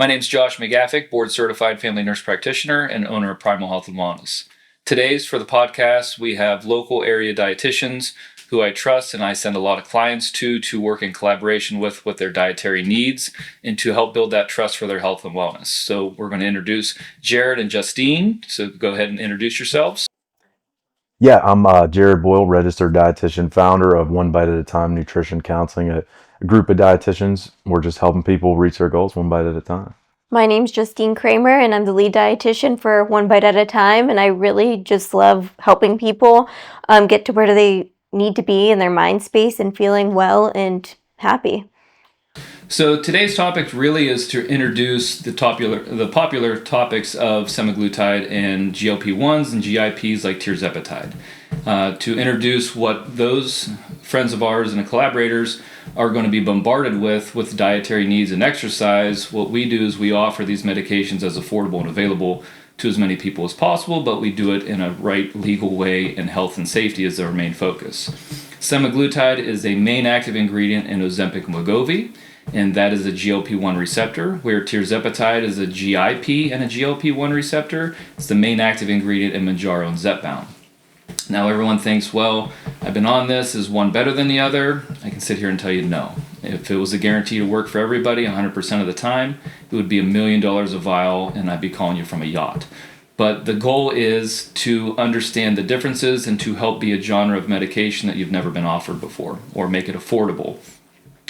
My name is Josh McGaffick, board-certified family nurse practitioner and owner of Primal Health Wellness. Today's for the podcast, we have local area dietitians who I trust and I send a lot of clients to work in collaboration with their dietary needs and to help build that trust for their health and wellness. So we're going to introduce Jarrod and Justine. So go ahead and introduce yourselves. Yeah, I'm Jarrod Boyle, registered dietitian, founder of One Bite at a Time Nutrition Counseling, a group of dietitians. We're just helping people reach their goals one bite at a time. My name's Justine Kramer, and I'm the lead dietitian for One Bite at a Time, and I really just love helping people get to where they need to be in their mind space and feeling well and happy. So today's topic really is to introduce the popular topics of semaglutide and GLP-1s and GIPs like tirzepatide. To introduce what those friends of ours and collaborators are going to be bombarded with dietary needs and exercise. What we do is we offer these medications as affordable and available to as many people as possible, but we do it in a right legal way, and health and safety is our main focus. Semaglutide is a main active ingredient in Ozempic and Wegovy, and that is a GLP-1 receptor, where tirzepatide is a GIP and a GLP-1 receptor. It's the main active ingredient in Mounjaro and Zepbound. Now everyone thinks, well, I've been on this, is one better than the other? I can sit here and tell you no. If it was a guarantee to work for everybody 100% of the time, it would be $1 million a vial and I'd be calling you from a yacht. But the goal is to understand the differences and to help be a genre of medication that you've never been offered before, or make it affordable.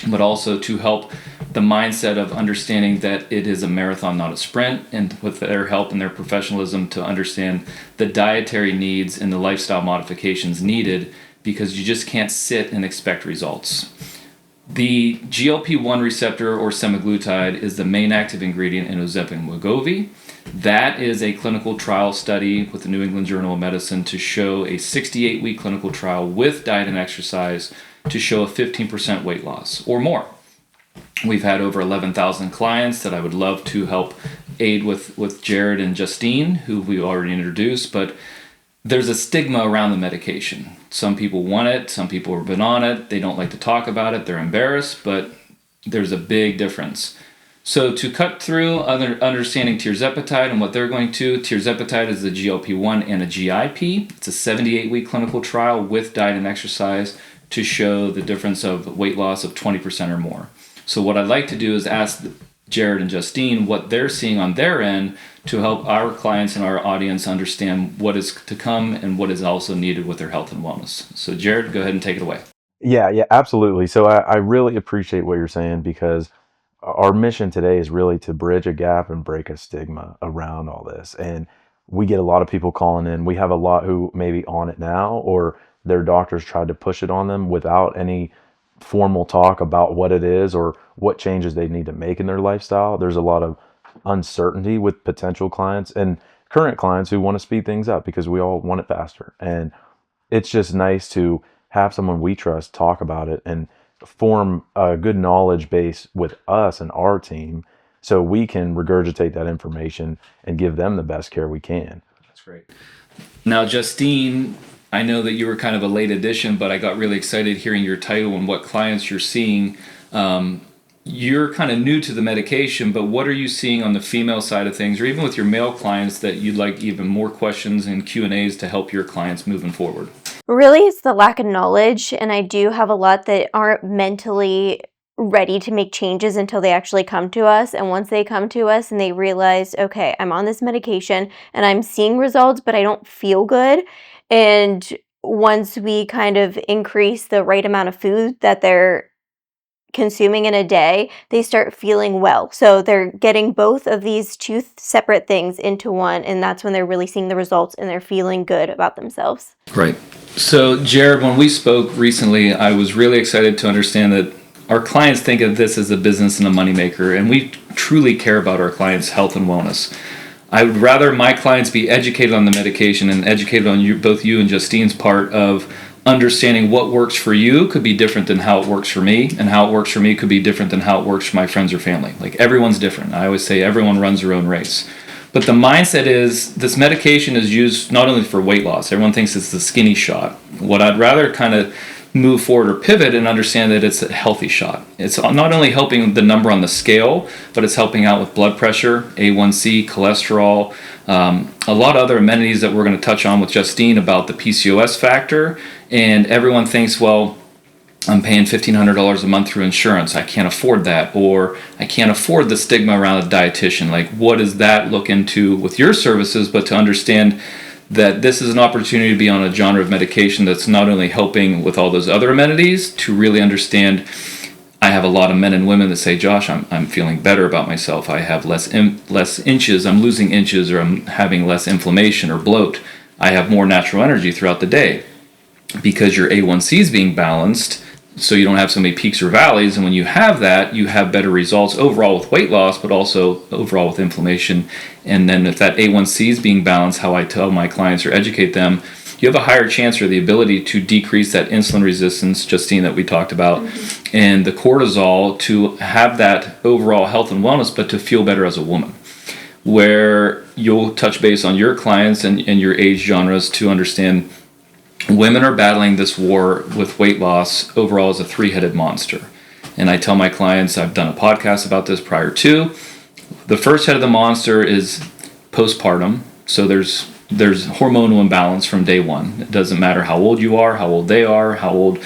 But also to help the mindset of understanding that it is a marathon, not a sprint, and with their help and their professionalism to understand the dietary needs and the lifestyle modifications needed, because you just can't sit and expect results. The GLP-1 receptor, or semaglutide, is the main active ingredient in Ozempic and Wegovy. That is a clinical trial study with the New England Journal of Medicine to show a 68-week clinical trial with diet and exercise to show a 15% weight loss or more. We've had over 11,000 clients that I would love to help aid with Jarrod and Justine, who we already introduced, but there's a stigma around the medication. Some people want it, some people have been on it, they don't like to talk about it, they're embarrassed, but there's a big difference. So to cut through understanding tirzepatide and what they're going to, tirzepatide is a GLP-1 and a GIP. It's a 78-week clinical trial with diet and exercise to show the difference of weight loss of 20% or more. So what I'd like to do is ask Jarrod and Justine what they're seeing on their end to help our clients and our audience understand what is to come and what is also needed with their health and wellness. So Jarrod, go ahead and take it away. Yeah, absolutely. So I really appreciate what you're saying, because our mission today is really to bridge a gap and break a stigma around all this. And we get a lot of people calling in. We have a lot who may be on it now, or their doctors tried to push it on them without any formal talk about what it is or what changes they need to make in their lifestyle. There's a lot of uncertainty with potential clients and current clients who want to speed things up, because we all want it faster. And it's just nice to have someone we trust talk about it and form a good knowledge base with us and our team, so we can regurgitate that information and give them the best care we can. That's great. Now, Justine, I know that you were kind of a late addition, but I got really excited hearing your title and what clients you're seeing. You're kind of new to the medication, but what are you seeing on the female side of things, or even with your male clients, that you'd like even more questions and Q&As to help your clients moving forward? Really, it's the lack of knowledge, and I do have a lot that aren't mentally ready to make changes until they actually come to us. And once they come to us and they realize, okay, I'm on this medication and I'm seeing results, but I don't feel good. And once we kind of increase the right amount of food that they're consuming in a day, they start feeling well. So they're getting both of these two separate things into one, and that's when they're really seeing the results and they're feeling good about themselves. Right. So Jarrod, when we spoke recently, I was really excited to understand that our clients think of this as a business and a moneymaker, and we truly care about our clients' health and wellness. I would rather my clients be educated on the medication and educated on both you and Justine's part of understanding what works for you could be different than how it works for me, and how it works for me could be different than how it works for my friends or family. Like, everyone's different. I always say everyone runs their own race. But the mindset is this medication is used not only for weight loss. Everyone thinks it's the skinny shot. What I'd rather kind of move forward or pivot and understand that it's a healthy shot. It's not only helping the number on the scale, but it's helping out with blood pressure, A1C, cholesterol, a lot of other amenities that we're going to touch on with Justine about the PCOS factor. And everyone thinks, well, I'm paying $1,500 a month through insurance. I can't afford that. Or I can't afford the stigma around a dietitian. Like, what does that look into with your services? But to understand that this is an opportunity to be on a genre of medication that's not only helping with all those other amenities, to really understand. I have a lot of men and women that say, Josh, I'm feeling better about myself. I have less inches. I'm losing inches, or I'm having less inflammation or bloat. I have more natural energy throughout the day because your A1C is being balanced, so you don't have so many peaks or valleys. And when you have that, you have better results overall with weight loss, but also overall with inflammation. And then if that A1C is being balanced, how I tell my clients or educate them, you have a higher chance or the ability to decrease that insulin resistance, Justine, that we talked about, and the cortisol, to have that overall health and wellness, but to feel better as a woman. Where you'll touch base on your clients and your age genres to understand women are battling this war with weight loss overall as a three-headed monster. And I tell my clients, I've done a podcast about this prior to, the first head of the monster is postpartum. So there's hormonal imbalance from day one. It doesn't matter how old you are, how old they are, how old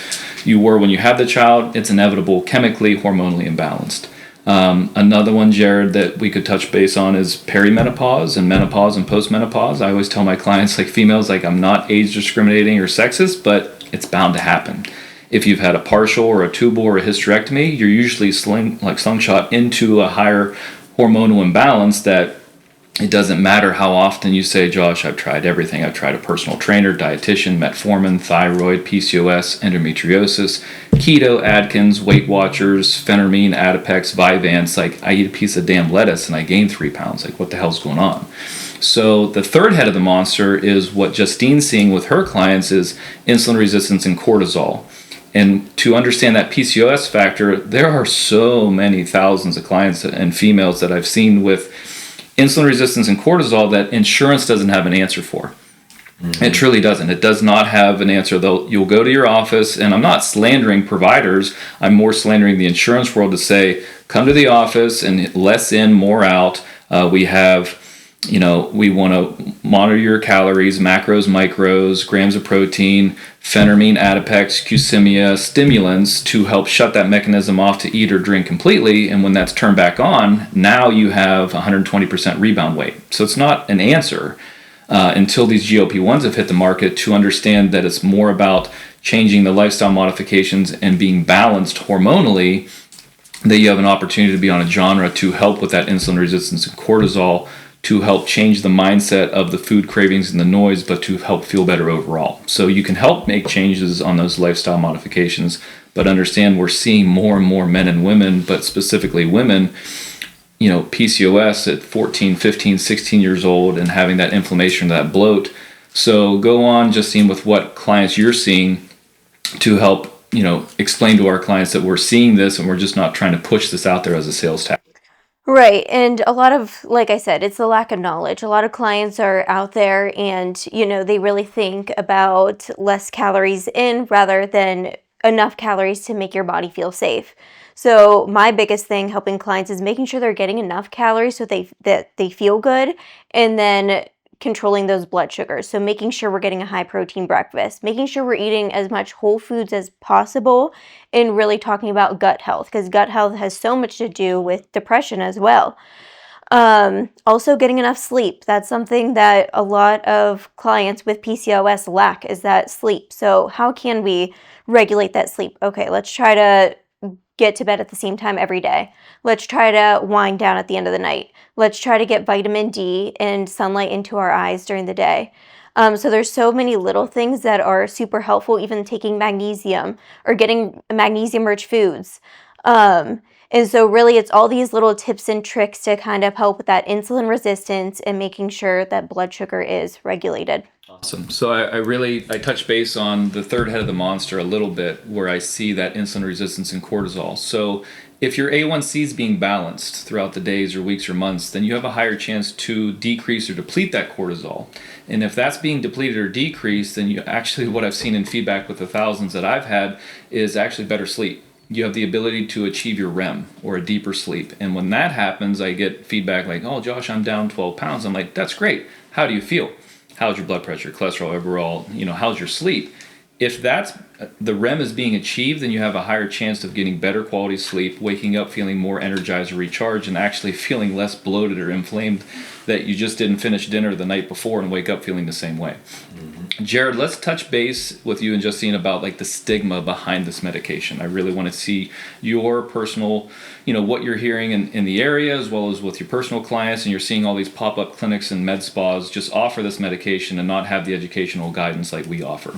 you were when you had the child. It's inevitable, chemically, hormonally imbalanced. Another one, Jarrod, that we could touch base on is perimenopause and menopause and postmenopause. I always tell my clients, like females, like I'm not age discriminating or sexist, but it's bound to happen. If you've had a partial or a tubal or a hysterectomy, you're usually slingshot into a higher hormonal imbalance that it doesn't matter how often you say, Josh, I've tried everything. I've tried a personal trainer, dietitian, metformin, thyroid, PCOS, endometriosis, keto, Atkins, Weight Watchers, phentermine, Adipex, Vyvanse. Like, I eat a piece of damn lettuce and I gain 3 pounds. Like, what the hell's going on? So the third head of the monster is what Justine's seeing with her clients is insulin resistance and cortisol. And to understand that PCOS factor, there are so many thousands of clients and females that I've seen with insulin resistance and cortisol that insurance doesn't have an answer for. Mm-hmm. It truly doesn't. It does not have an answer. You'll go to your office, and I'm not slandering providers. I'm more slandering the insurance world to say, come to the office and less in, more out. We have, we want to monitor your calories, macros, micros, grams of protein, phentermine, Adipex, Qsymia, stimulants to help shut that mechanism off to eat or drink completely. And when that's turned back on, now you have 120% rebound weight. So it's not an answer until these GLP-1s have hit the market to understand that it's more about changing the lifestyle modifications and being balanced hormonally, that you have an opportunity to be on a genre to help with that insulin resistance and cortisol, to help change the mindset of the food cravings and the noise, but to help feel better overall. So you can help make changes on those lifestyle modifications, but understand we're seeing more and more men and women, but specifically women, PCOS at 14, 15, 16 years old and having that inflammation, that bloat. So go on, Justine, with what clients you're seeing to help, explain to our clients that we're seeing this and we're just not trying to push this out there as a sales tactic. Right. And a lot of, like I said, it's a lack of knowledge. A lot of clients are out there and, they really think about less calories in rather than enough calories to make your body feel safe. So my biggest thing helping clients is making sure they're getting enough calories so that they feel good, and then controlling those blood sugars. So making sure we're getting a high protein breakfast, making sure we're eating as much whole foods as possible, and really talking about gut health, because gut health has so much to do with depression as well. Also getting enough sleep. That's something that a lot of clients with PCOS lack, is that sleep. So how can we regulate that sleep? Okay, let's try to get to bed at the same time every day. Let's try to wind down at the end of the night. Let's try to get vitamin D and sunlight into our eyes during the day. So there's so many little things that are super helpful, even taking magnesium or getting magnesium-rich foods. And so really it's all these little tips and tricks to kind of help with that insulin resistance and making sure that blood sugar is regulated. Awesome. So I touch base on the third head of the monster a little bit, where I see that insulin resistance and cortisol. So If your A1C is being balanced throughout the days or weeks or months, then you have a higher chance to decrease or deplete that cortisol. And if that's being depleted or decreased, then you actually, what I've seen in feedback with the thousands that I've had is actually better sleep. You have the ability to achieve your REM, or a deeper sleep. And when that happens, I get feedback like, oh, Josh, I'm down 12 pounds. I'm like, that's great. How do you feel? How's your blood pressure, cholesterol, overall, how's your sleep? If that's the REM is being achieved, then you have a higher chance of getting better quality sleep, waking up feeling more energized or recharged, and actually feeling less bloated or inflamed that you just didn't finish dinner the night before and wake up feeling the same way. Mm-hmm. Jarrod, let's touch base with you and Justine about like the stigma behind this medication. I really want to see your personal, what you're hearing in the area, as well as with your personal clients, and you're seeing all these pop-up clinics and med spas just offer this medication and not have the educational guidance like we offer.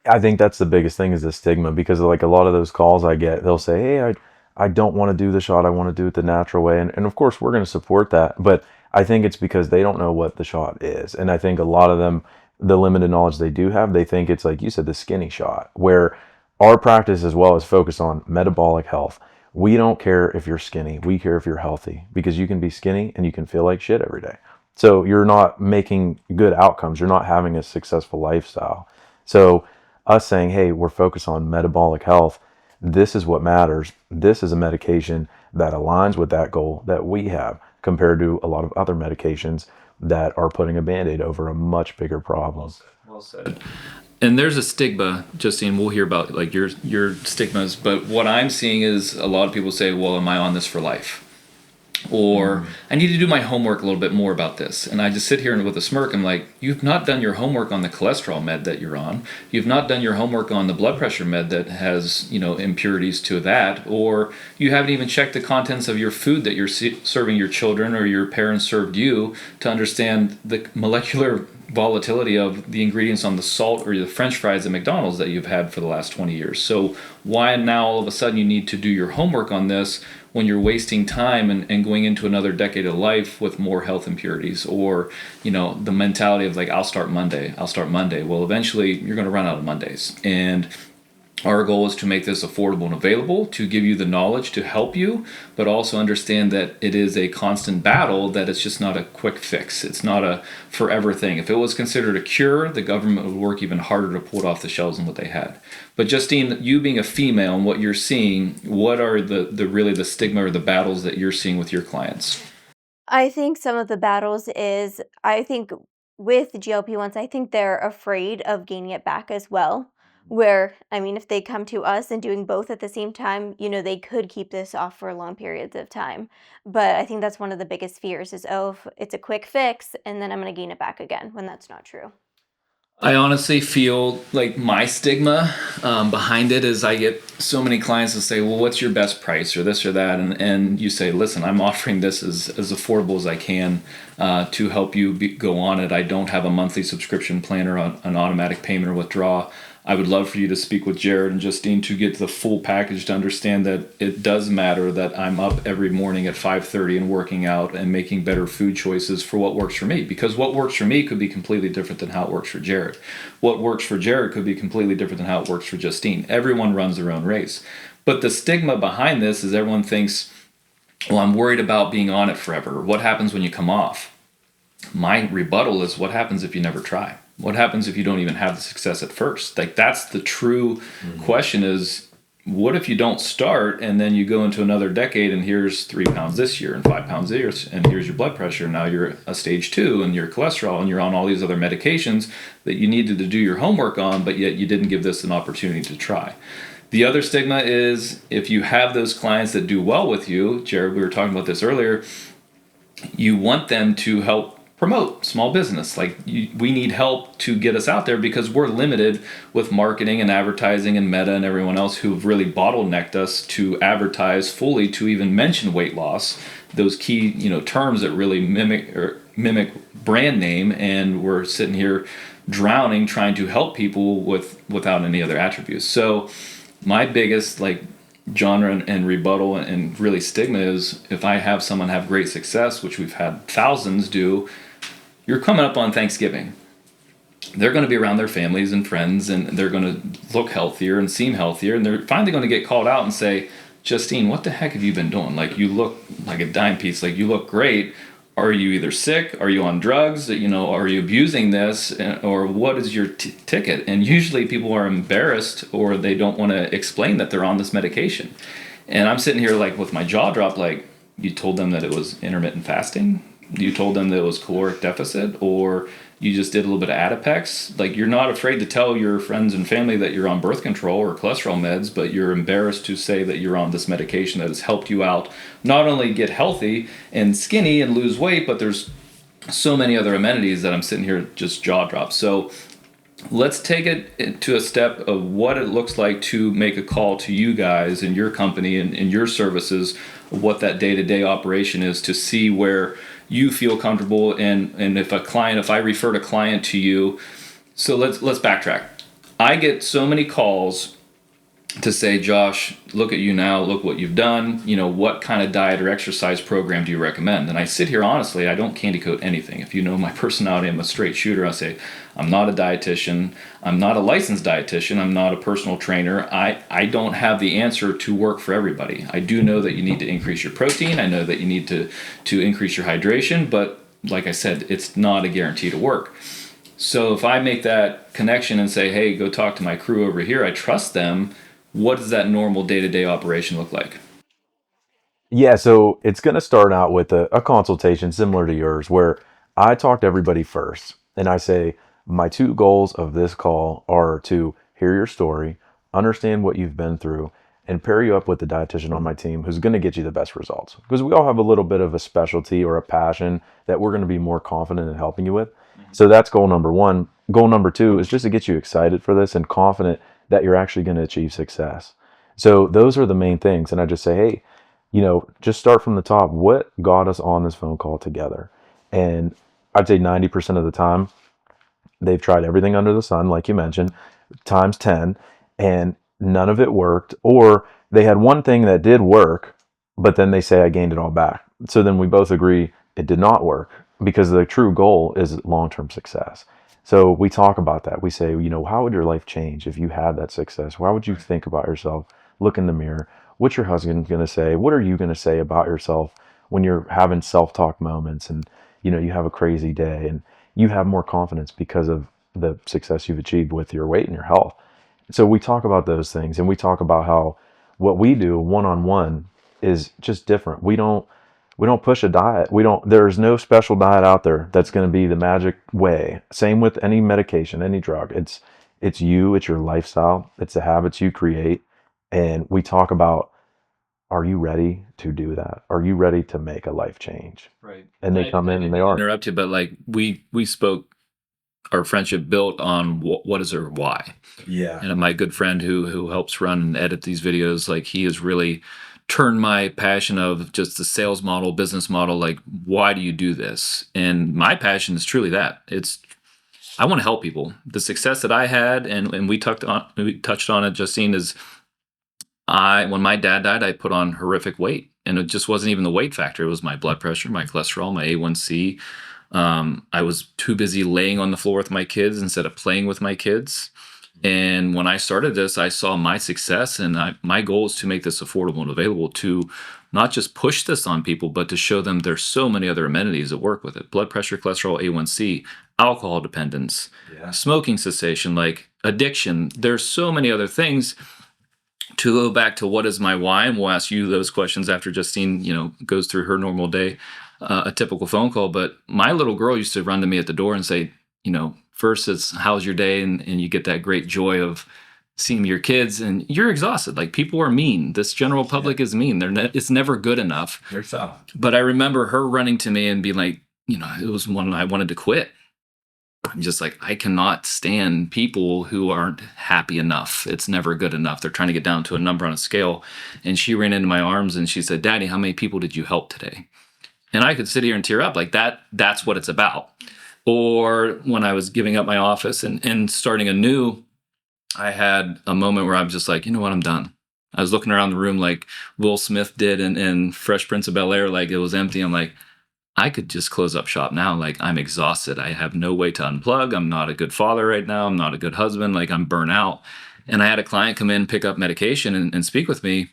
I think that's the biggest thing, is the stigma, because like a lot of those calls I get, they'll say, hey, I don't want to do the shot. I want to do it the natural way. And of course we're going to support that. But I think it's because they don't know what the shot is. And I think a lot of them, the limited knowledge they do have, they think it's like you said, the skinny shot, where our practice as well is focused on metabolic health. We don't care if you're skinny. We care if you're healthy, because you can be skinny and you can feel like shit every day. So you're not making good outcomes. You're not having a successful lifestyle. So us saying, hey, we're focused on metabolic health, this is what matters. This is a medication that aligns with that goal that we have, compared to a lot of other medications that are putting a Band-Aid over a much bigger problem. Well said. And there's a stigma, Justine, we'll hear about like your stigmas, but what I'm seeing is a lot of people say, well, am I on this for life? Or I need to do my homework a little bit more about this. And I just sit here and with a smirk, I'm like, you've not done your homework on the cholesterol med that you're on. You've not done your homework on the blood pressure med that has, impurities to that. Or you haven't even checked the contents of your food that you're serving your children or your parents served you to understand the molecular volatility of the ingredients on the salt or the French fries at McDonald's that you've had for the last 20 years. So why now all of a sudden you need to do your homework on this when you're wasting time and going into another decade of life with more health impurities? Or, the mentality of like, I'll start Monday. Well, eventually you're going to run out of Mondays. And our goal is to make this affordable and available, to give you the knowledge to help you, but also understand that it is a constant battle, that it's just not a quick fix. It's not a forever thing. If it was considered a cure, the government would work even harder to pull it off the shelves than what they had. But Justine, you being a female and what you're seeing, what are the stigma or the battles that you're seeing with your clients? I think some of the battles is, I think with GLP-1s, I think they're afraid of gaining it back as well. Where, if they come to us and doing both at the same time, they could keep this off for long periods of time. But I think that's one of the biggest fears is, oh, if it's a quick fix and then I'm going to gain it back again, when that's not true. I honestly feel like my stigma behind it is I get so many clients that say, well, what's your best price or this or that? And you say, listen, I'm offering this as affordable as I can to help you go on it. I don't have a monthly subscription plan or an automatic payment or withdrawal. I would love for you to speak with Jarrod and Justine to get the full package, to understand that it does matter that I'm up every morning at 5:30 and working out and making better food choices for what works for me. Because what works for me could be completely different than how it works for Jarrod. What works for Jarrod could be completely different than how it works for Justine. Everyone runs their own race. But the stigma behind this is everyone thinks, well, I'm worried about being on it forever. What happens when you come off? My rebuttal is, what happens if you never try? What happens if you don't even have the success at first? Like, that's the true question is, what if you don't start and then you go into another decade and here's 3 pounds this year and 5 pounds this year and here's your blood pressure. Now you're a stage 2 and your cholesterol and you're on all these other medications that you needed to do your homework on, but yet you didn't give this an opportunity to try. The other stigma is if you have those clients that do well with you, Jarrod, we were talking about this earlier, you want them to help promote small business. We need help to get us out there because we're limited with marketing and advertising and Meta and everyone else who've really bottlenecked us to advertise fully, to even mention weight loss, those key terms that really mimic brand name, and we're sitting here drowning trying to help people without any other attributes. So my biggest genre and rebuttal and really stigma is, if I have someone have great success, which we've had thousands do, you're coming up on Thanksgiving. They're going to be around their families and friends, and they're going to look healthier and seem healthier, and they're finally going to get called out and say, Justine, what the heck have you been doing? Like, you look like a dime piece. Like, you look great. Are you either sick? Are you on drugs? Are you abusing this? Or what is your ticket? And usually people are embarrassed, or they don't want to explain that they're on this medication. And I'm sitting here like with my jaw dropped, like, you told them that it was intermittent fasting? You told them that it was caloric deficit? Or you just did a little bit of Adipex? Like, you're not afraid to tell your friends and family that you're on birth control or cholesterol meds, but you're embarrassed to say that you're on this medication that has helped you out, not only get healthy and skinny and lose weight, but there's so many other amenities that I'm sitting here just jaw dropped. So let's take it to a step of what it looks like to make a call to you guys and your company and your services, what that day-to-day operation is, to see where you feel comfortable. And if I referred a client to you, so let's backtrack. I get so many calls to say, Josh, look at you now, look what you've done, what kind of diet or exercise program do you recommend? And I sit here honestly, I don't candy coat anything. If you know my personality, I'm a straight shooter. I say, I'm not a dietitian, I'm not a licensed dietitian, I'm not a personal trainer. I don't have the answer to work for everybody. I do know that you need to increase your protein, I know that you need to increase your hydration, but like I said, it's not a guarantee to work. So if I make that connection and say, hey, go talk to my crew over here, I trust them. What does that normal day-to-day operation look like? Yeah, so it's going to start out with a consultation similar to yours, where I talk to everybody first and I say, my two goals of this call are to hear your story, understand what you've been through, and pair you up with the dietitian on my team who's going to get you the best results. Because we all have a little bit of a specialty or a passion that we're going to be more confident in helping you with. So that's goal number one. Goal number two is just to get you excited for this and confident that you're actually going to achieve success. So those are the main things. And I just say, hey, just start from the top. What got us on this phone call together? And I'd say 90% of the time, they've tried everything under the sun, like you mentioned, times 10, and none of it worked. Or they had one thing that did work, but then they say, I gained it all back. So then we both agree it did not work, because the true goal is long-term success. So we talk about that. We say, how would your life change if you had that success? How would you think about yourself? Look in the mirror. What's your husband going to say? What are you going to say about yourself when you're having self-talk moments and, you have a crazy day and you have more confidence because of the success you've achieved with your weight and your health? So we talk about those things, and we talk about how what we do one-on-one is just different. We don't push a diet. There's no special diet out there that's going to be the magic way. Same with any medication, any drug. It's you, it's your lifestyle, it's the habits you create. And we talk about, are you ready to do that? Are you ready to make a life change? Right. And they come in and they are. Interrupt you, but like we spoke, our friendship built on what is our why. Yeah. And my good friend who helps run and edit these videos, like, he has really turned my passion of just the sales model, business model, like, why do you do this? And my passion is truly that. I want to help people. The success that I had, and we touched on it, Justine, is when my dad died, I put on horrific weight, and it just wasn't even the weight factor. It was my blood pressure, my cholesterol, my A1C. I was too busy laying on the floor with my kids instead of playing with my kids. And when I started this, I saw my success, and my goal is to make this affordable and available, to not just push this on people, but to show them there's so many other amenities that work with it. Blood pressure, cholesterol, A1C, alcohol dependence, smoking cessation, like addiction. There's so many other things. To go back to what is my why, and we'll ask you those questions after Justine, goes through her normal day, a typical phone call. But my little girl used to run to me at the door and say, first it's, how's your day? And you get that great joy of seeing your kids, and you're exhausted. Like, people are mean. This general public is mean. It's never good enough. They're tough. But I remember her running to me and being like, it was when I wanted to quit. I'm just like, I cannot stand people who aren't happy enough. It's never good enough. They're trying to get down to a number on a scale. And she ran into my arms and she said, Daddy, how many people did you help today? And I could sit here and tear up. Like, that's what it's about. Or when I was giving up my office and starting anew, I had a moment where I'm just like, you know what, I'm done. I was looking around the room like Will Smith did in Fresh Prince of Bel-Air, like it was empty. I'm like, I could just close up shop now. Like, I'm exhausted. I have no way to unplug. I'm not a good father right now. I'm not a good husband. Like, I'm burnt out. And I had a client come in, pick up medication and speak with me.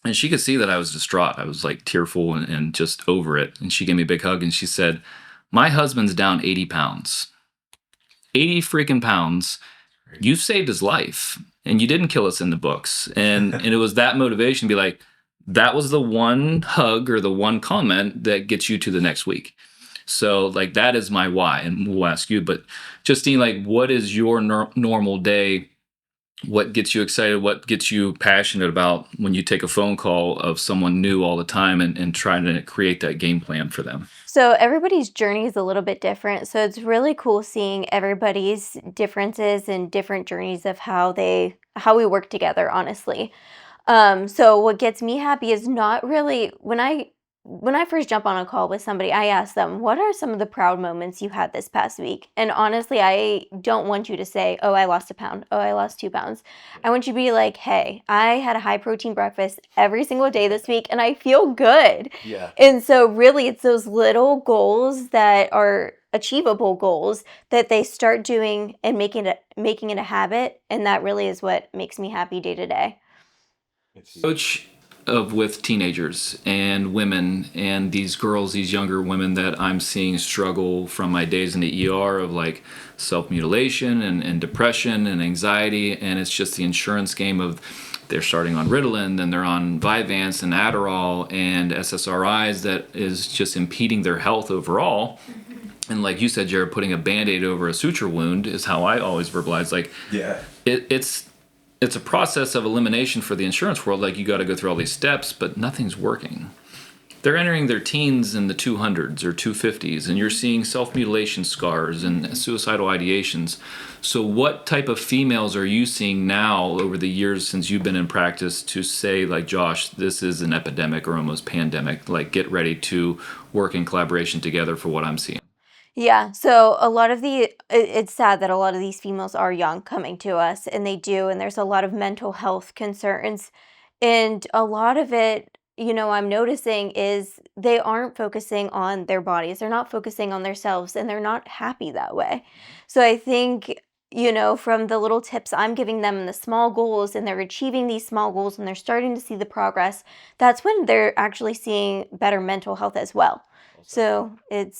And she could see that I was distraught. I was like tearful and just over it. And she gave me a big hug and she said, my husband's down 80 pounds. 80 freaking pounds. You saved his life and you didn't kill us in the books. And it was that motivation to be like, that was the one hug or the one comment that gets you to the next week. So like, that is my why. And we'll ask you, but Justine, like, what is your normal day? What gets you excited? What gets you passionate about when you take a phone call of someone new all the time and trying to create that game plan for them? So everybody's journey is a little bit different. So it's really cool seeing everybody's differences and different journeys of how we work together, honestly. So what gets me happy is not really when I first jump on a call with somebody, I ask them, what are some of the proud moments you had this past week? And honestly, I don't want you to say, oh, I lost a pound. Oh, I lost 2 pounds. I want you to be like, hey, I had a high protein breakfast every single day this week and I feel good. Yeah. And so really it's those little goals that are achievable goals that they start doing and making it a habit. And that really is what makes me happy day to day. Coach with teenagers and women and these girls, these younger women that I'm seeing struggle from my days in the ER of like self-mutilation and depression and anxiety. And it's just the insurance game of they're starting on Ritalin, then they're on Vyvanse and Adderall and SSRIs that is just impeding their health overall. And like you said, Jarrod, putting a Band-Aid over a suture wound is how I always verbalize. Like, it's a process of elimination for the insurance world. Like, you got to go through all these steps, but nothing's working. They're entering their teens in the 200s or 250s, and you're seeing self-mutilation scars and suicidal ideations. So what type of females are you seeing now over the years since you've been in practice to say, like, Josh, this is an epidemic or almost pandemic, like, get ready to work in collaboration together for what I'm seeing? Yeah, so it's sad that a lot of these females are young coming to us, and and there's a lot of mental health concerns. And a lot of it, I'm noticing is they aren't focusing on their bodies. They're not focusing on themselves, and they're not happy that way. So I think, from the little tips I'm giving them and the small goals, and they're achieving these small goals and they're starting to see the progress, that's when they're actually seeing better mental health as well. So it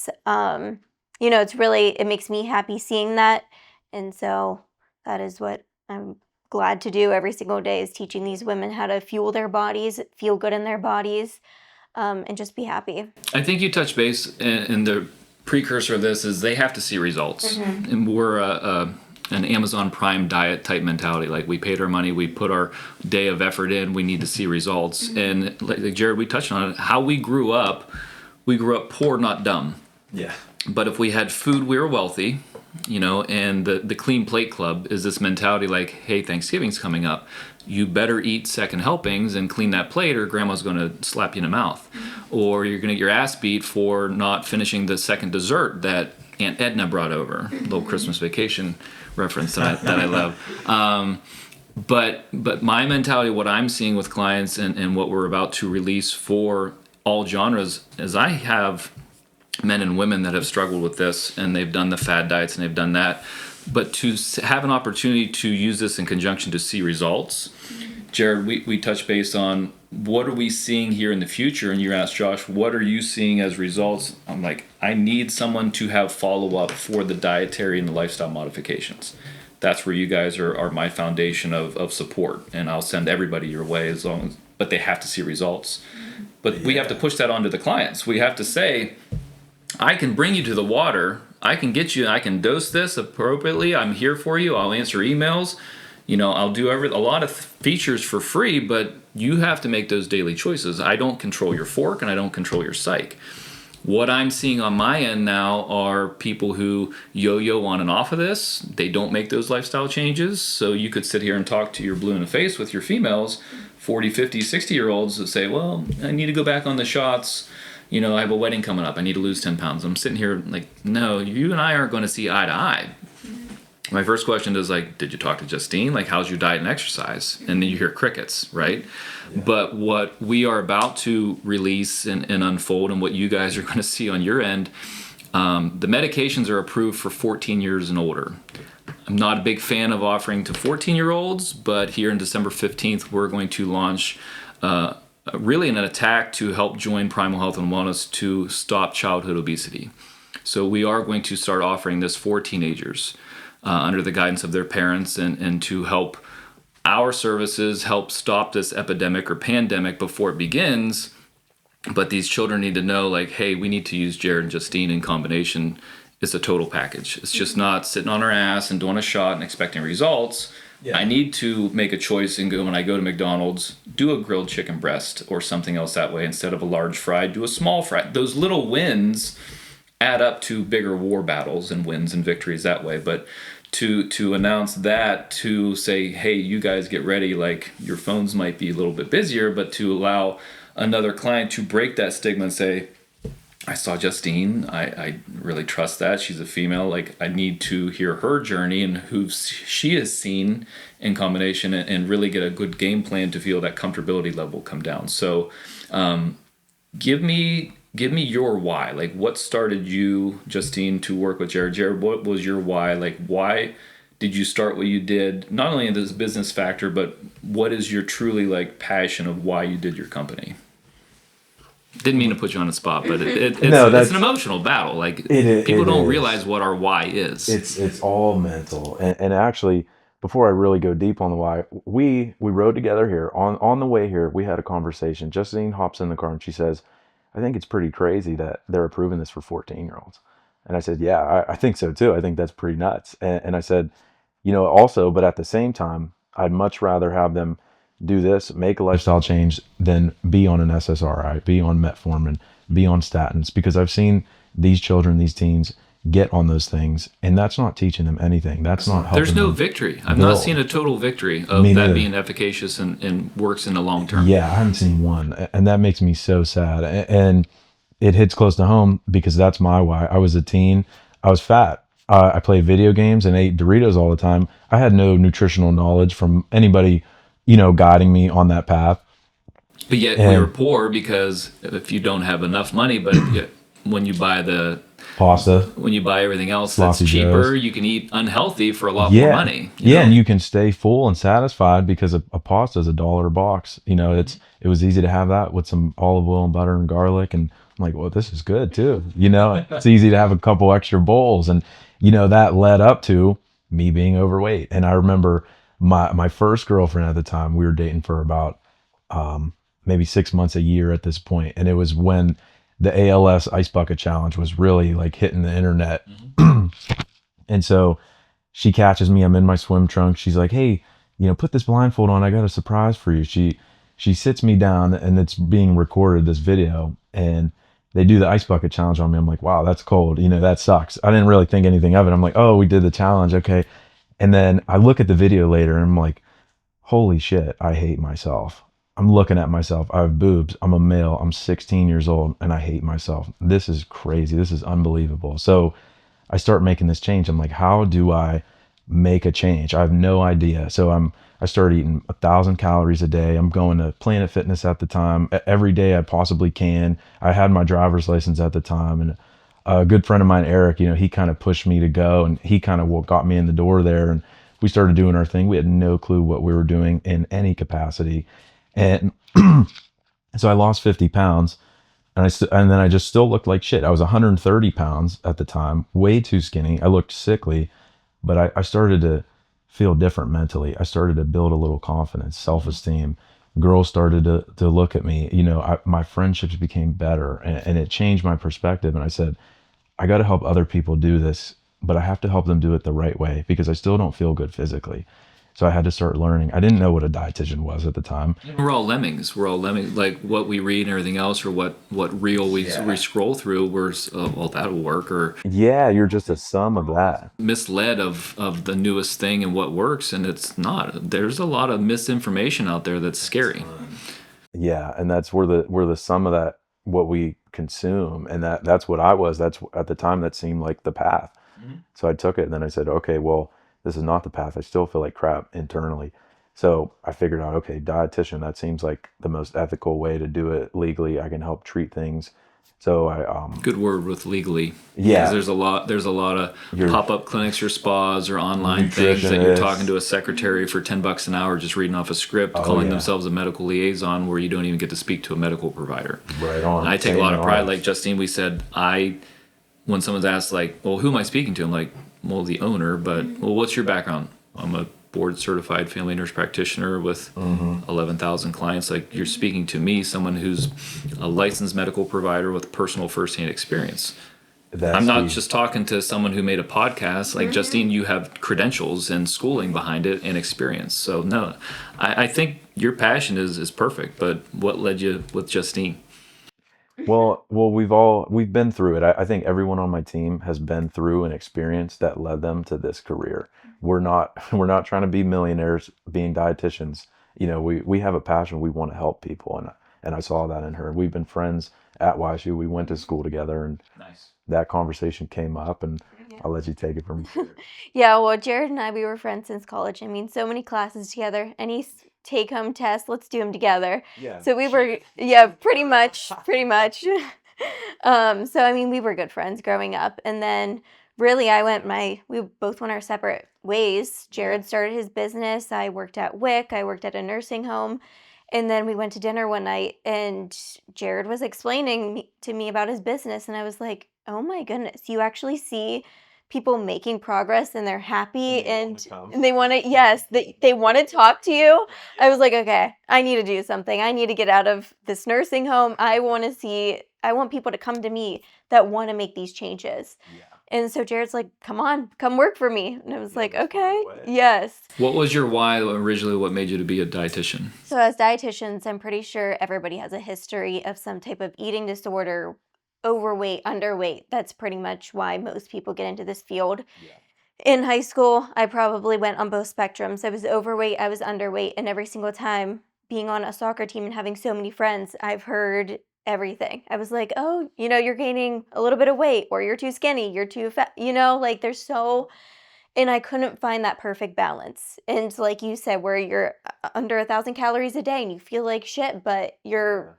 makes me happy seeing that. And so that is what I'm glad to do every single day, is teaching these women how to fuel their bodies, feel good in their bodies, and just be happy. I think you touch base, and the precursor of this is they have to see results. Mm-hmm. And we're an Amazon Prime diet type mentality. Like, we paid our money, we put our day of effort in, we need to see results. Mm-hmm. And like Jarrod, we touched on it, how we grew up poor, not dumb. Yeah. But if we had food, we were wealthy, and the Clean Plate Club is this mentality like, hey, Thanksgiving's coming up. You better eat second helpings and clean that plate or grandma's going to slap you in the mouth. Mm-hmm. Or you're going to get your ass beat for not finishing the second dessert that Aunt Edna brought over. Mm-hmm. Little Christmas Vacation reference that I love. But my mentality, what I'm seeing with clients and what we're about to release for all genres is I have men and women that have struggled with this, and they've done the fad diets and they've done that. But to have an opportunity to use this in conjunction to see results, Jarrod, we touched base on what are we seeing here in the future, and you asked Josh, what are you seeing as results? I'm like, I need someone to have follow-up for the dietary and the lifestyle modifications. That's where you guys are my foundation of support, and I'll send everybody your way but they have to see results. But we have to push that onto the clients. We have to say, I can bring you to the water. I can get you. I can dose this appropriately. I'm here for you. I'll answer emails. I'll do a lot of features for free, but you have to make those daily choices. I don't control your fork and I don't control your psyche. What I'm seeing on my end now are people who yo-yo on and off of this. They don't make those lifestyle changes. So you could sit here and talk to your blue in the face with your females, 40, 50, 60-year-olds that say, well, I need to go back on the shots. I have a wedding coming up. I need to lose 10 pounds. I'm sitting here like, no, you and I aren't going to see eye to eye. Mm-hmm. My first question is like, did you talk to Justine? Like, how's your diet and exercise? And then you hear crickets, right? Yeah. But what we are about to release and unfold, and what you guys are going to see on your end, the medications are approved for 14 years and older. I'm not a big fan of offering to 14-year-olds, but here in December 15th, we're going to launch really an attack to help join Primal Health and Wellness to stop childhood obesity. So we are going to start offering this for teenagers under the guidance of their parents, and to help our services help stop this epidemic or pandemic before it begins. But these children need to know, like, hey, we need to use Jarrod and Justine in combination. It's a total package. It's just not sitting on our ass and doing a shot and expecting results. Yeah. I need to make a choice and go, when I go to McDonald's, do a grilled chicken breast or something else that way. Instead of a large fry, do a small fry. Those little wins add up to bigger war battles and wins and victories that way. But to announce that, to say, hey, you guys get ready, like your phones might be a little bit busier, but to allow another client to break that stigma and say, I saw Justine, I really trust that. She's a female. Like, I need to hear her journey and who she has seen in combination, and really get a good game plan to feel that comfortability level come down. So give me your why. Like, what started you, Justine, to work with Jarrod? Jarrod, what was your why? Like, why did you start what you did? Not only in this business factor, but what is your truly like passion of why you did your company? Didn't mean to put you on the spot, but it's an emotional battle. Like, people don't realize what our why is. It's all mental. And actually, before I really go deep on the why, we rode together here. On the way here, we had a conversation. Justine hops in the car and she says, I think it's pretty crazy that they're approving this for 14-year-olds. And I said, yeah, I think so too. I think that's pretty nuts. And I said, also, but at the same time, I'd much rather have them do this, make a lifestyle change, than be on an SSRI, be on metformin, be on statins, because I've seen these children, these teens, get on those things, and that's not teaching them anything. That's not helping. There's no victory. I've not seen a total victory of that being efficacious and works in the long term. Yeah, I haven't seen one, and that makes me so sad. And it hits close to home because that's my why. I was a teen. I was fat. I played video games and ate Doritos all the time. I had no nutritional knowledge from anybody, guiding me on that path. But yet we were poor, because if you don't have enough money, but when you buy the pasta, when you buy everything else that's cheaper, Joe's, you can eat unhealthy for a lot more money. And you can stay full and satisfied because a pasta is $1 a box. It was easy to have that with some olive oil and butter and garlic, and I'm like, well, this is good too. It's easy to have a couple extra bowls, and that led up to me being overweight. And I remember my first girlfriend at the time, we were dating for about maybe 6 months, a year at this point, and it was when the ALS Ice Bucket Challenge was really like hitting the internet. Mm-hmm. And so she catches me, I'm in my swim trunks. She's like, hey, put this blindfold on. I got a surprise for you. She sits me down, and it's being recorded, this video, and they do the Ice Bucket Challenge on me. I'm like, wow, that's cold. That sucks. I didn't really think anything of it. I'm like, oh, we did the challenge. Okay. And then I look at the video later and I'm like, holy shit, I hate myself. I'm looking at myself. I have boobs. I'm a male. I'm 16 years old and I hate myself. This is crazy. This is unbelievable. So I start making this change. I'm like, how do I make a change? I have no idea. So I started eating 1,000 calories a day. I'm going to Planet Fitness at the time, every day I possibly can. I had my driver's license at the time, and a good friend of mine, Eric, he kind of pushed me to go, and he kind of got me in the door there, and we started doing our thing. We had no clue what we were doing in any capacity. And so I lost 50 pounds, and then I just still looked like shit. I was 130 pounds at the time, way too skinny. I looked sickly, but I started to feel different mentally. I started to build a little confidence, self-esteem. Girls started to look at me. My friendships became better, and it changed my perspective. And I said, I got to help other people do this, but I have to help them do it the right way, because I still don't feel good physically. So I had to start learning. I didn't know what a dietitian was at the time. We're all lemmings. Like what we read and everything else, or what reel we scroll through, we're, well, that'll work. Or you're just a sum of that. Misled of the newest thing and what works, and it's not. There's a lot of misinformation out there that's scary. Yeah, and that's where the sum of that, what we consume, and that's what I was. That's at the time that seemed like the path. Mm-hmm. So I took it, and then I said, okay, well, this is not the path. I still feel like crap internally. So I figured out, okay, dietitian, that seems like the most ethical way to do it legally. I can help treat things So I Good word with legally. Yeah. 'Cause there's a lot of Your pop-up clinics or spas or online things that you're nutritionist. talking to a secretary for $10 an hour just reading off a script, calling yeah. themselves a medical liaison, where you don't even get to speak to a medical provider. Right on. And I take a Same lot of in pride. ours. Like Justine, we said, when someone's asked, like, well, who am I speaking to? I'm like, well, the owner, but, well, what's your background? I'm a board certified family nurse practitioner with 11,000 clients. Like, you're speaking to me, someone who's a licensed medical provider with personal firsthand experience. That's I'm not the- just talking to someone who made a podcast. Like, Justine, you have credentials and schooling behind it and experience. So, no, I think your passion is perfect. But what led you with Justine? Well, we've been through it. I think everyone on my team has been through an experience that led them to this career. We're not we're not trying to be millionaires being dietitians. You know, we have a passion. We want to help people, and I saw that in her. We've been friends at WashU. We went to school together, and Nice. that conversation came up, and I'll let you take it from here. Yeah, well, Jarrod and I, we were friends since college. I mean, so many classes together. Any take-home test, let's do them together. Yeah. So we were, yeah, pretty much. So I mean, we were good friends growing up, and then really, we both went our separate ways. Jarrod started his business. I worked at WIC. I worked at a nursing home, and then we went to dinner one night, and Jarrod was explaining to me about his business, and I was like, oh my goodness, you actually see people making progress and they're happy and they want to, yes, they want to talk to you. I was like, okay, I need to do something. I need to get out of this nursing home. I want people to come to me that want to make these changes. Yeah. And so Jarrod's like, come on, come work for me. And I was like, that's okay, right away. yes. What was your why originally? What made you to be a dietitian? So as dietitians, I'm pretty sure everybody has a history of some type of eating disorder, overweight, underweight. That's pretty much why most people get into this field. Yeah. In high school, I probably went on both spectrums. I was overweight, I was underweight, and every single time being on a soccer team and having so many friends, I've heard everything. I was like, oh, you're gaining a little bit of weight, or you're too skinny, you're too fat, like there's so, and I couldn't find that perfect balance. And like you said, where you're under 1,000 calories a day and you feel like shit, but you're,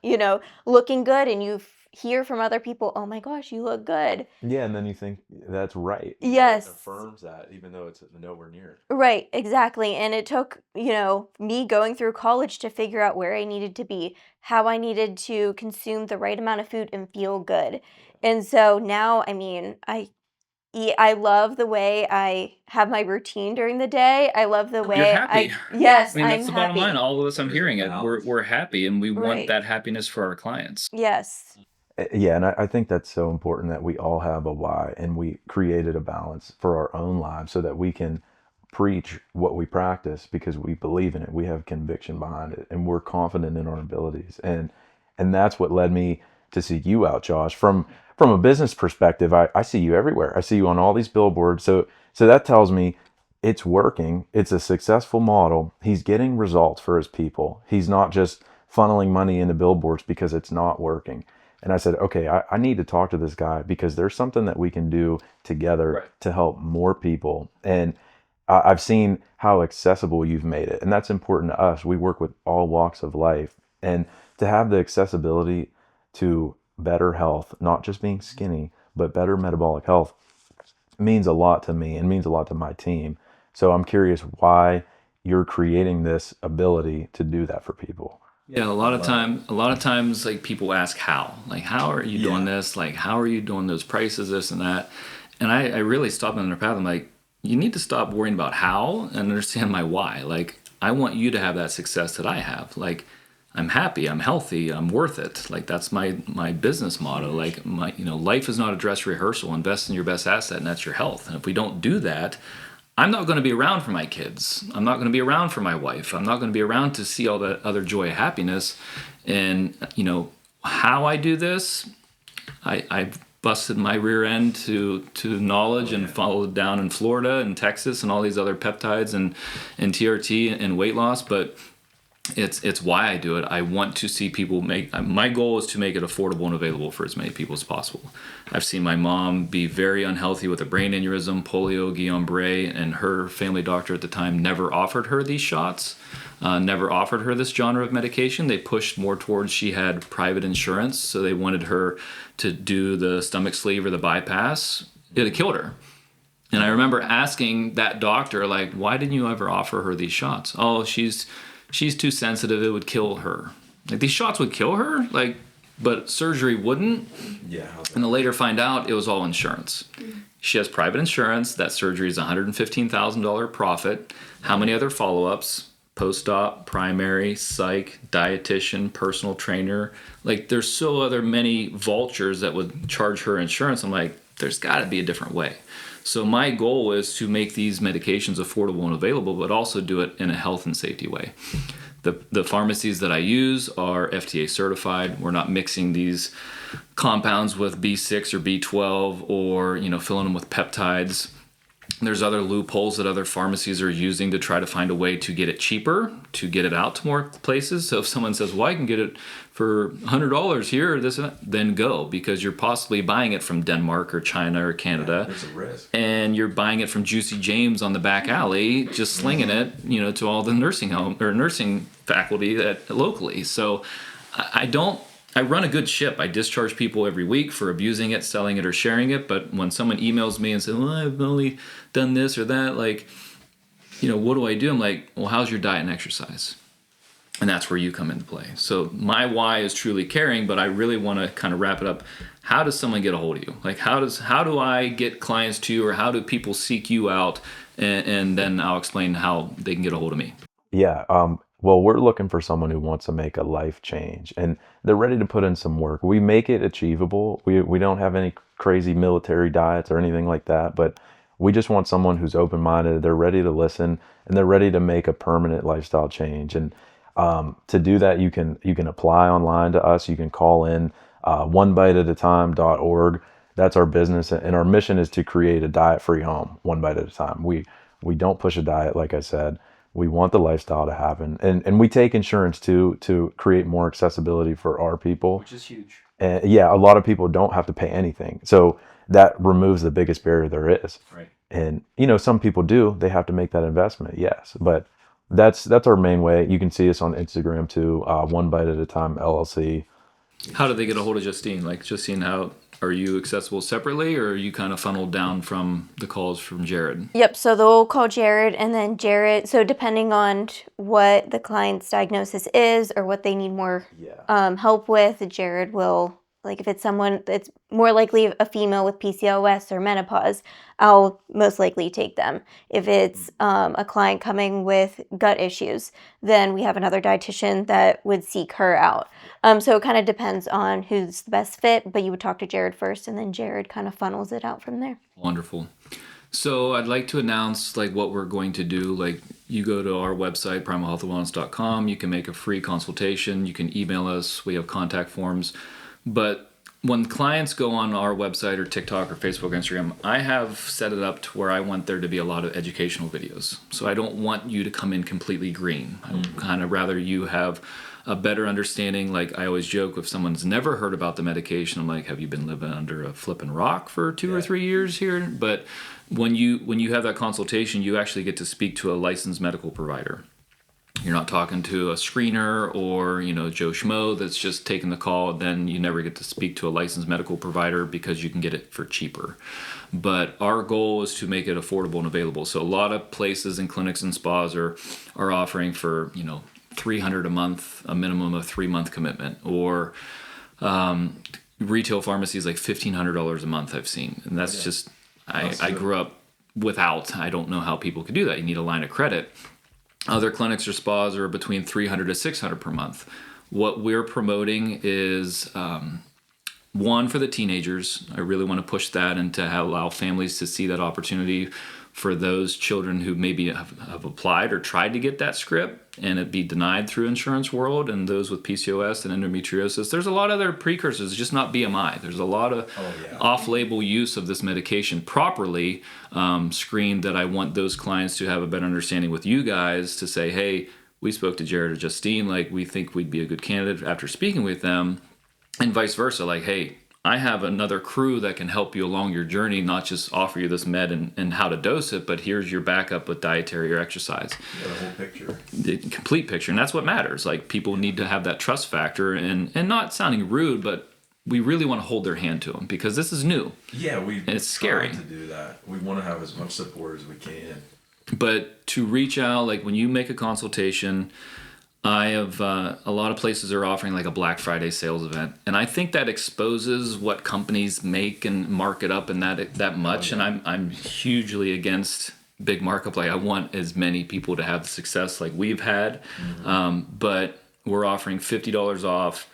looking good, and you hear from other people, oh my gosh, you look good. Yeah, and then you think that's right. You know, Yes. it affirms that, even though it's nowhere near. Right, exactly. And it took, me going through college to figure out where I needed to be, how I needed to consume the right amount of food and feel good. And so now, I mean, I love the way I have my routine during the day. I love the way You're happy. yes, I mean, that's I'm the bottom happy. line. All of us, I'm hearing it. We're happy, and we want Right. that happiness for our clients. Yes. Yeah, and I think that's so important that we all have a why, and we created a balance for our own lives so that we can preach what we practice because we believe in it. We have conviction behind it, and we're confident in our abilities. And that's what led me to seek you out, Josh. From a business perspective, I see you everywhere. I see you on all these billboards. So that tells me it's working. It's a successful model. He's getting results for his people. He's not just funneling money into billboards because it's not working. And I said, okay, I need to talk to this guy because there's something that we can do together to help more people. And I've seen how accessible you've made it. And that's important to us. We work with all walks of life. And to have the accessibility to better health, not just being skinny, but better metabolic health, means a lot to me and means a lot to my team. So I'm curious why you're creating this ability to do that for people. Yeah, a lot of times, like, people ask how are you doing this? Like, how are you doing those prices, this and that? And I really stopped in their path. I'm like, you need to stop worrying about how and understand my why. Like, I want you to have that success that I have. Like, I'm happy, I'm healthy, I'm worth it. Like, that's my business motto. Like, life is not a dress rehearsal. Invest in your best asset, and that's your health. And if we don't do that, I'm not going to be around for my kids. I'm not going to be around for my wife. I'm not going to be around to see all that other joy and happiness. And, how I do this, I've busted my rear end to knowledge and followed down in Florida and Texas and all these other peptides and TRT and weight loss. But it's why I do it. I want to see people my goal is to make it affordable and available for as many people as possible. I've seen my mom be very unhealthy with a brain aneurysm, polio, Guillain-Barré, and her family doctor at the time never offered her these shots. never offered her this genre of medication. They pushed more towards she had private insurance, so they wanted her to do the stomach sleeve or the bypass. It had killed her. And I remember asking that doctor, like, why didn't you ever offer her these shots? Oh, she's too sensitive. It would kill her. Like, these shots would kill her, like, but surgery wouldn't. Yeah. And to later find out it was all insurance. She has private insurance. That surgery is $115,000 profit. How many other follow-ups? Post-op, primary, psych, dietitian, personal trainer. Like, there's so other many vultures that would charge her insurance. I'm like, there's got to be a different way. So my goal is to make these medications affordable and available, but also do it in a health and safety way. The pharmacies that I use are FDA certified. We're not mixing these compounds with B6 or B12 or, filling them with peptides. There's other loopholes that other pharmacies are using to try to find a way to get it cheaper, to get it out to more places. So if someone says, well, I can get it for $100 here, this and that, then go, because you're possibly buying it from Denmark or China or Canada. There's a risk. And you're buying it from Juicy James on the back alley, just slinging it, to all the nursing home or nursing faculty locally. So I run a good ship. I discharge people every week for abusing it, selling it, or sharing it. But when someone emails me and says, well, I've only done this or that, like, what do I do? I'm like, well, how's your diet and exercise? And that's where you come into play. So my why is truly caring, but I really want to kind of wrap it up. How does someone get a hold of you? Like, how do I get clients to you, or how do people seek you out? And then I'll explain how they can get a hold of me. Yeah. Well, we're looking for someone who wants to make a life change, and they're ready to put in some work. We make it achievable. We don't have any crazy military diets or anything like that, but we just want someone who's open-minded. They're ready to listen, and they're ready to make a permanent lifestyle change. And to do that, you can apply online to us. You can call in onebiteatatime.org. That's our business, and our mission is to create a diet-free home, one bite at a time. We don't push a diet, like I said. We want the lifestyle to happen. And we take insurance too, to create more accessibility for our people. Which is huge. And yeah, a lot of people don't have to pay anything. So that removes the biggest barrier there is. Right. And, some people do. They have to make that investment, yes. But that's our main way. You can see us on Instagram too, One Bite at a Time LLC. How do they get a hold of Justine? Like, Justine, how are you accessible separately, or are you kind of funneled down from the calls from Jarrod? Yep, so they'll call Jarrod, and then Jarrod, so depending on what the client's diagnosis is or what they need more help with, Jarrod will, like, if it's someone that's more likely a female with PCOS or menopause, I'll most likely take them. If it's a client coming with gut issues, then we have another dietitian that would seek her out. So it kind of depends on who's the best fit, but you would talk to Jarrod first, and then Jarrod kind of funnels it out from there. Wonderful. So I'd like to announce like what we're going to do. Like, you go to our website, primalhealthwellness.com. You can make a free consultation. You can email us. We have contact forms. But when clients go on our website or TikTok or Facebook, Instagram, I have set it up to where I want there to be a lot of educational videos. So I don't want you to come in completely green. I kind of rather you have a better understanding. Like, I always joke, if someone's never heard about the medication, I'm like, have you been living under a flipping rock for 2 or 3 years here? But when you have that consultation, you actually get to speak to a licensed medical provider. You're not talking to a screener or, Joe Schmo that's just taking the call. Then you never get to speak to a licensed medical provider because you can get it for cheaper. But our goal is to make it affordable and available. So a lot of places and clinics and spas are offering for, $300 a month, a minimum of 3-month commitment, or retail pharmacies like $1,500 a month I've seen. And that's just, I grew up without. I don't know how people could do that. You need a line of credit. Other clinics or spas are between $300 to $600 per month. What we're promoting is one, for the teenagers. I really want to push that and to allow families to see that opportunity for those children who maybe have applied or tried to get that script and it be denied through insurance world, and those with PCOS and endometriosis. There's a lot of other precursors, just not BMI. There's a lot of off-label use of this medication properly screened, that I want those clients to have a better understanding with you guys to say, hey, we spoke to Jarrod or Justine, like, we think we'd be a good candidate after speaking with them, and vice versa. Like, hey, I have another crew that can help you along your journey, not just offer you this med and how to dose it, but here's your backup with dietary or exercise. Yeah, the whole picture. The complete picture. And that's what matters. Like, people need to have that trust factor, and not sounding rude, but we really want to hold their hand to them because this is new. Yeah, and it's scary to do that. We want to have as much support as we can. But to reach out, like when you make a consultation, I have a lot of places are offering like a Black Friday sales event, and I think that exposes what companies make and market up and that much. And I'm hugely against big markup. Like, I want as many people to have the success like we've had, but we're offering $50 off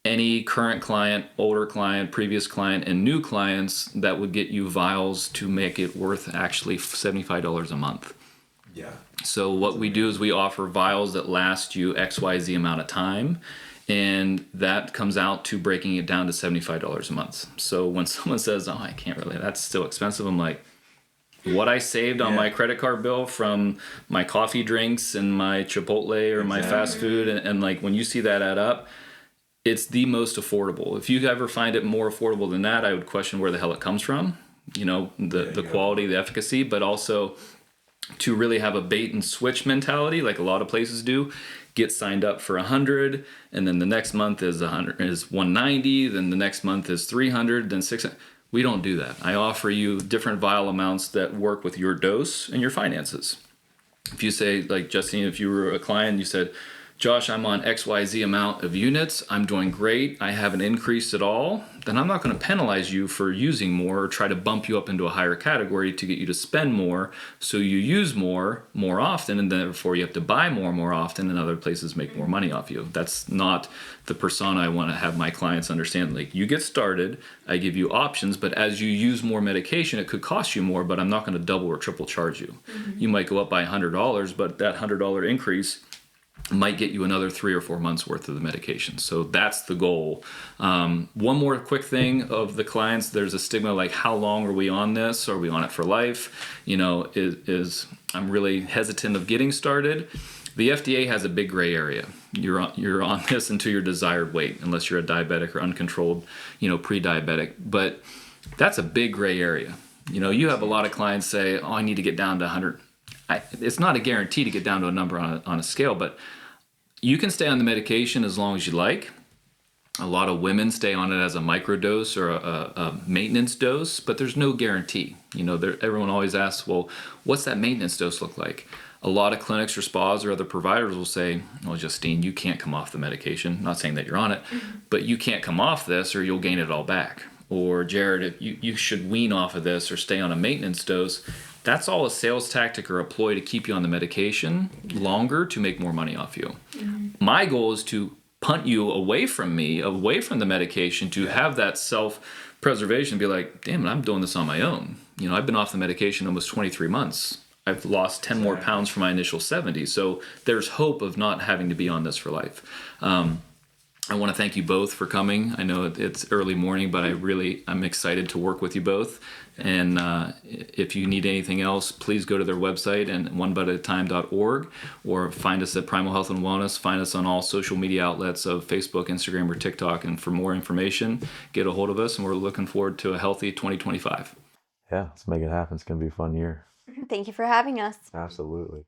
any current client, older client, previous client, and new clients. That would get you vials to make it worth actually $75 a month. Yeah. So what we do is we offer vials that last you XYZ amount of time, and that comes out to breaking it down to $75 a month. So when someone says, "Oh, I can't really, that's still expensive," I'm like, what I saved on my credit card bill from my coffee drinks and my Chipotle or my fast food, and like when you see that add up, it's the most affordable. If you ever find it more affordable than that, I would question where the hell it comes from. You know, the quality, the efficacy, but also to really have a bait and switch mentality, like a lot of places do. Get signed up for 100, and then the next month is 190, then the next month is 300, then 600. We don't do that. I offer you different vial amounts that work with your dose and your finances. If you say, like Justine, if you were a client, you said, "Josh, I'm on XYZ amount of units. I'm doing great. I haven't increased at all," then I'm not going to penalize you for using more or try to bump you up into a higher category to get you to spend more. So you use more often, and therefore you have to buy more often, and other places make more money off you. That's not the persona I want to have my clients understand. Like, you get started, I give you options, but as you use more medication, it could cost you more, but I'm not going to double or triple charge you. You might go up by $100, but that $100 increase might get you another 3 or 4 months worth of the medication. So that's the goal. One more quick thing of the clients, there's a stigma like, how long are we on this? Are we on it for life? You know, I'm really hesitant of getting started. The FDA has a big gray area. You're on this until your desired weight, unless you're a diabetic or uncontrolled, pre-diabetic. But that's a big gray area. You know, you have a lot of clients say, "Oh, I need to get down to 100." It's not a guarantee to get down to a number on a scale, but you can stay on the medication as long as you like. A lot of women stay on it as a microdose or a maintenance dose, but there's no guarantee. You know, everyone always asks, "Well, what's that maintenance dose look like?" A lot of clinics or spas or other providers will say, "Well, Justine, you can't come off the medication." I'm not saying that you're on it, but you can't come off this or you'll gain it all back. Or, "Jarrod, if you should wean off of this or stay on a maintenance dose." That's all a sales tactic or a ploy to keep you on the medication longer to make more money off you. My goal is to punt you away from me, away from the medication, to have that self-preservation, be like, "Damn it, I'm doing this on my own. You know, I've been off the medication almost 23 months. I've lost 10 more pounds from my initial 70. So there's hope of not having to be on this for life. I want to thank you both for coming. I know it's early morning, but I'm excited to work with you both. And if you need anything else, please go to their website and onebiteatatime.org, or find us at Primal Health and Wellness. Find us on all social media outlets of Facebook, Instagram, or TikTok. And for more information, get a hold of us. And we're looking forward to a healthy 2025. Yeah, let's make it happen. It's going to be a fun year. Thank you for having us. Absolutely.